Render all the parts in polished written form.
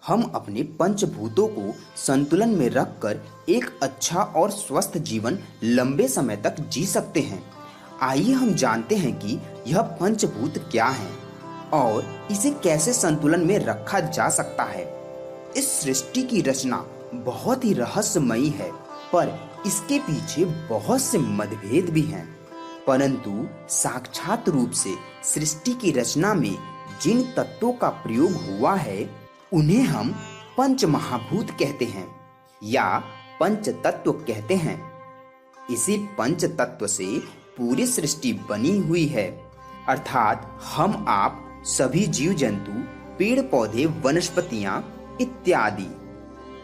हम अपने पंचभूतों को संतुलन में रखकर एक अच्छा और स्वस्थ जीवन लंबे समय तक जी सकते हैं। आइए हम जानते हैं कि यह पंचभूत क्या है और इसे कैसे संतुलन में रखा जा सकता है। इस सृष्टि की रचना बहुत ही रहस्यमयी है, पर इसके पीछे बहुत से मतभेद भी हैं। परंतु साक्षात रूप से सृष्टि की रचना में जिन तत्वों का प्रयोग हुआ है उन्हें हम पंच महाभूत कहते हैं या पंच तत्व कहते हैं। इसी पंच तत्व से पूरी सृष्टि बनी हुई है, अर्थात हम आप सभी जीव जंतु, पेड़ पौधे, वनस्पतियां इत्यादि।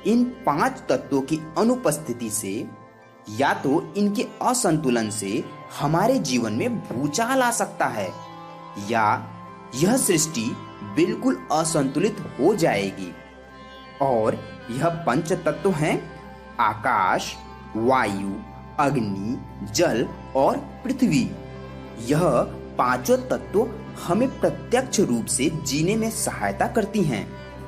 इन पांच तत्वों की अनुपस्थिति से या तो इनके असंतुलन से हमारे जीवन में भूचाल आ सकता है या यह सृष्टि बिल्कुल असंतुलित हो जाएगी। और यह पंच तत्व हैं आकाश, वायु, अग्नि, जल और पृथ्वी। यह पांचों तत्व हमें प्रत्यक्ष रूप से जीने में सहायता करती हैं।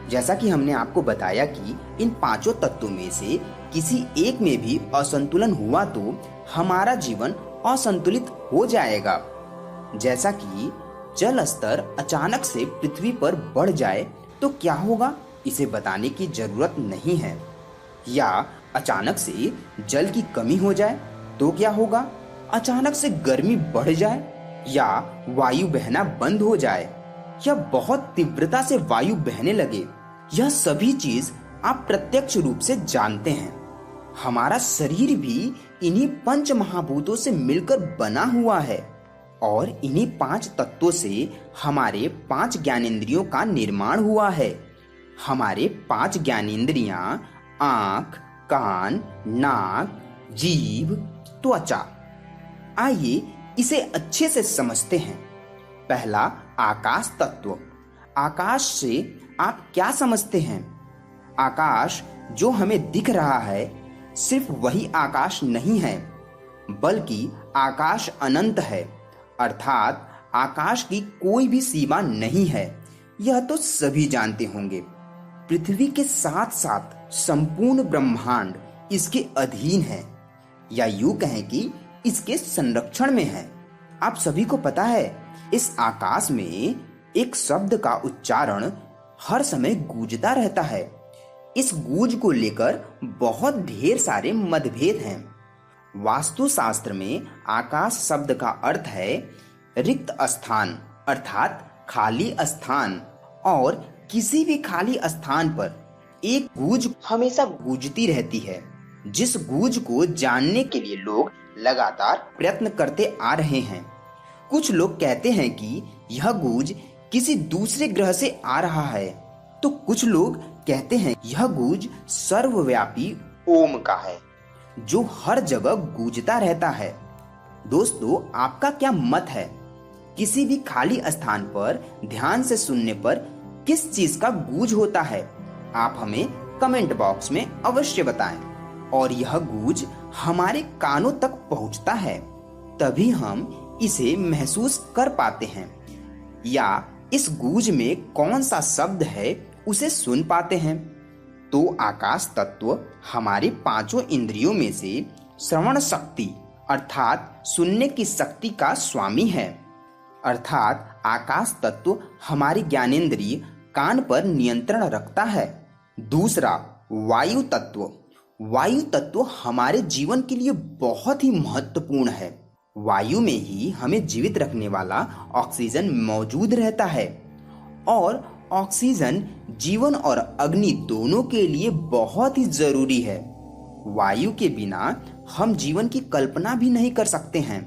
जैसा कि हमने आपको बताया कि इन पांचों तत्वों में से किसी एक में भी असंतुलन हुआ तो हमारा जीवन असंतुलित हो जाएगा। जैसा कि जल स्तर अचानक से पृथ्वी पर बढ़ जाए तो क्या होगा, इसे बताने की जरूरत नहीं है। या अचानक से जल की कमी हो जाए तो क्या होगा, अचानक से गर्मी बढ़ जाए या वायु बहना बंद हो जाए या बहुत तीव्रता से वायु बहने लगे, यह सभी चीज आप प्रत्यक्ष रूप से जानते हैं। हमारा शरीर भी इन्हीं पंच महाभूतों से मिलकर बना हुआ है और इन्हीं पांच तत्वों से हमारे पांच ज्ञानेंद्रियों का निर्माण हुआ है। हमारे पांच ज्ञानेंद्रियां आंख, कान, नाक, जीभ, त्वचा। आइए इसे अच्छे से समझते हैं। पहला, आकाश तत्व। आकाश से आप क्या समझते हैं? आकाश जो हमें दिख रहा है सिर्फ वही आकाश नहीं है, बल्कि आकाश अनंत है, अर्थात आकाश की कोई भी सीमा नहीं है। यह तो सभी जानते होंगे। पृथ्वी के साथ साथ संपूर्ण ब्रह्मांड इसके अधीन है या यूं कहें कि इसके संरक्षण में है। आप सभी को पता है इस आकाश में एक शब्द का उच्चारण हर समय गूंजता रहता है। इस गूंज को लेकर बहुत ढेर सारे मतभेद हैं। वास्तुशास्त्र में आकाश शब्द का अर्थ है रिक्त स्थान, अर्थात खाली स्थान। और किसी भी खाली स्थान पर एक गूंज हमेशा गूंजती रहती है, जिस गूंज को जानने के लिए लोग लगातार प्रयत्न करते आ रहे हैं। कुछ लोग कहते हैं कि यह गूंज किसी दूसरे ग्रह से आ रहा है, तो कुछ लोग कहते हैं यह गूंज सर्वव्यापी ओम का है, जो हर जगह गूंजता रहता है। दोस्तों, आपका क्या मत है? किसी भी खाली स्थान पर ध्यान से सुनने पर किस चीज का गूंज होता है? आप हमें कमेंट बॉक्स में अवश्य बताएं। और यह गूंज हमारे कानों तक पहुंचता है, तभी हम इसे महसूस कर पाते हैं या इस गूंज में कौन सा शब्द है उसे सुन पाते हैं। तो आकाश तत्व हमारे पांचों इंद्रियों में से श्रवण शक्ति अर्थात सुनने की शक्ति का स्वामी है। अर्थात आकाश तत्व हमारी ज्ञानेंद्रिय कान पर नियंत्रण रखता है। दूसरा, वायु तत्व। वायु तत्व हमारे जीवन के लिए बहुत ही महत्वपूर्ण है। वायु में ही हमें जीवित रखने वाला ऑक्सीजन मौजूद रहता है और ऑक्सीजन जीवन और अग्नि दोनों के लिए बहुत ही जरूरी है। वायु के बिना हम जीवन की कल्पना भी नहीं कर सकते हैं।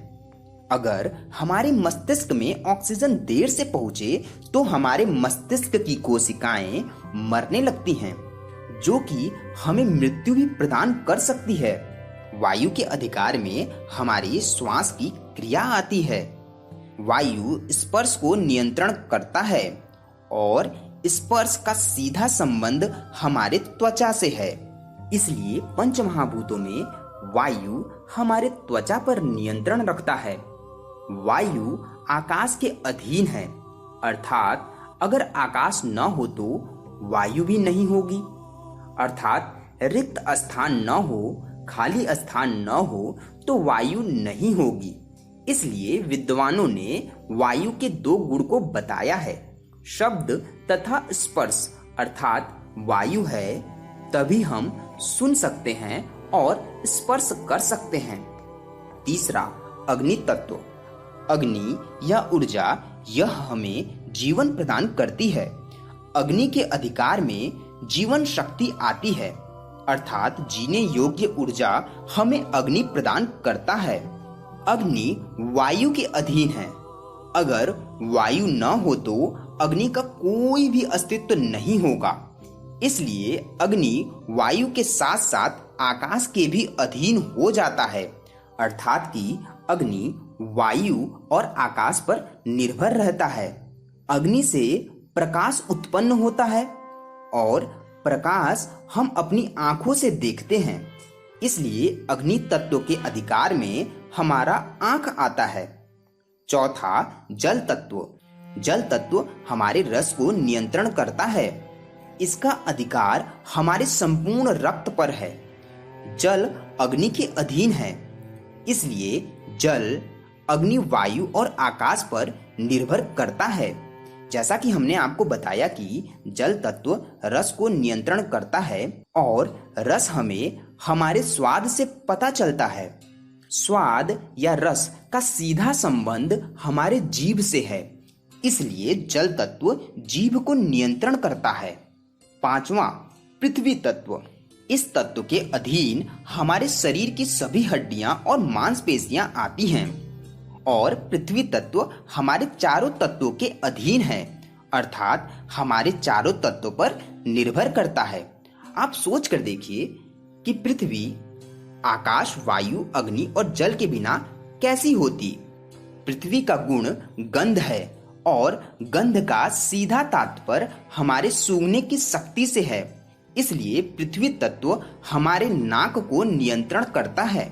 अगर हमारे मस्तिष्क में ऑक्सीजन देर से पहुंचे तो हमारे मस्तिष्क की कोशिकाएं मरने लगती हैं, जो कि हमें मृत्यु भी प्रदान कर सकती है। वायु के अधिकार में हमारी श्वास की क्रिया आती है। वायु स्पर्श को नियंत्रण करता है और स्पर्श का सीधा संबंध हमारे त्वचा से है। इसलिए पंच महाभूतों में वायु हमारे त्वचा पर नियंत्रण रखता है। वायु आकाश के अधीन है, अर्थात अगर आकाश न हो तो वायु भी नहीं होगी। अर्थात रिक्त स्थान न हो, खाली स्थान न हो तो वायु नहीं होगी। इसलिए विद्वानों ने वायु के दो गुण को बताया है, शब्द तथा स्पर्श। अर्थात वायु है तभी हम सुन सकते हैं और स्पर्श कर सकते हैं। तीसरा, अग्नि तत्व। अग्नि या ऊर्जा यह हमें जीवन प्रदान करती है। अग्नि के अधिकार में जीवन शक्ति आती है, अर्थात जीने योग्य ऊर्जा हमें अग्नि प्रदान करता है। अग्नि वायु के अधीन है। अगर वायु न हो तो अग्नि का कोई भी अस्तित्व नहीं होगा। इसलिए अग्नि वायु के साथ साथ आकाश के भी अधीन हो जाता है, अर्थात कि अग्नि वायु और आकाश पर निर्भर रहता है। अग्नि से प्रकाश उत्पन्न होता है और प्रकाश हम अपनी आंखों से देखते हैं। इसलिए अग्नि तत्व के अधिकार में हमारा आंख आता है। चौथा, जल तत्व। जल तत्व हमारे रस को नियंत्रण करता है। इसका अधिकार हमारे संपूर्ण रक्त पर है। जल अग्नि के अधीन है। इसलिए जल अग्नि, वायु और आकाश पर निर्भर करता है। जैसा कि हमने आपको बताया कि जल तत्व रस को नियंत्रण करता है और रस हमें हमारे स्वाद से पता चलता है। स्वाद या रस का सीधा संबंध हमारे जीभ से है। इसलिए जल तत्व जीभ को नियंत्रण करता है। पांचवा, पृथ्वी तत्व। इस तत्व के अधीन हमारे शरीर की सभी हड्डियां और मांसपेशियां आती हैं और पृथ्वी तत्व हमारे चारों तत्वों के अधीन है, अर्थात हमारे चारों तत्वों पर निर्भर करता है। आप सोच कर देखिए कि पृथ्वी आकाश, वायु, अग्नि और जल के बिना कैसी होती। पृथ्वी का गुण गंध है और गंध का सीधा तात्पर्य हमारे सूंघने की शक्ति से है। इसलिए पृथ्वी तत्व हमारे नाक को नियंत्रण करता है।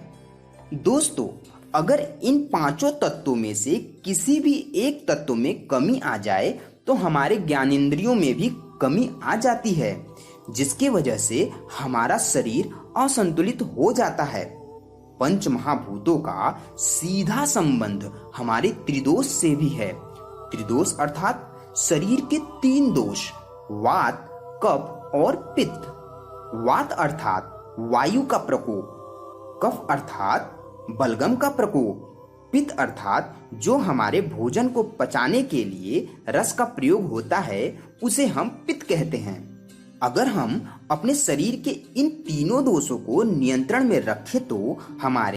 दोस्तों, अगर इन पांचों तत्वों में से किसी भी एक तत्व में कमी आ जाए तो हमारे ज्ञानेंद्रियों में भी कमी आ जाती है, जिसकी वजह से हमारा शरीर असंतुलित हो जाता है। पंच महाभूतों का सीधा संबंध हमारे त्रिदोष से भी है। त्रिदोष अर्थात शरीर के तीन दोष, वात, कफ और पित्त। वात अर्थात वायु का प्रकोप, कफ अर्थात बलगम का प्रकोप, पित्त अर्थात जो हमारे भोजन को पचाने के लिए रस का प्रयोग होता है उसे हम पित्त कहते हैं। अगर हम अपने शरीर के इन तीनों दोषों को नियंत्रण में रखें तो हमारे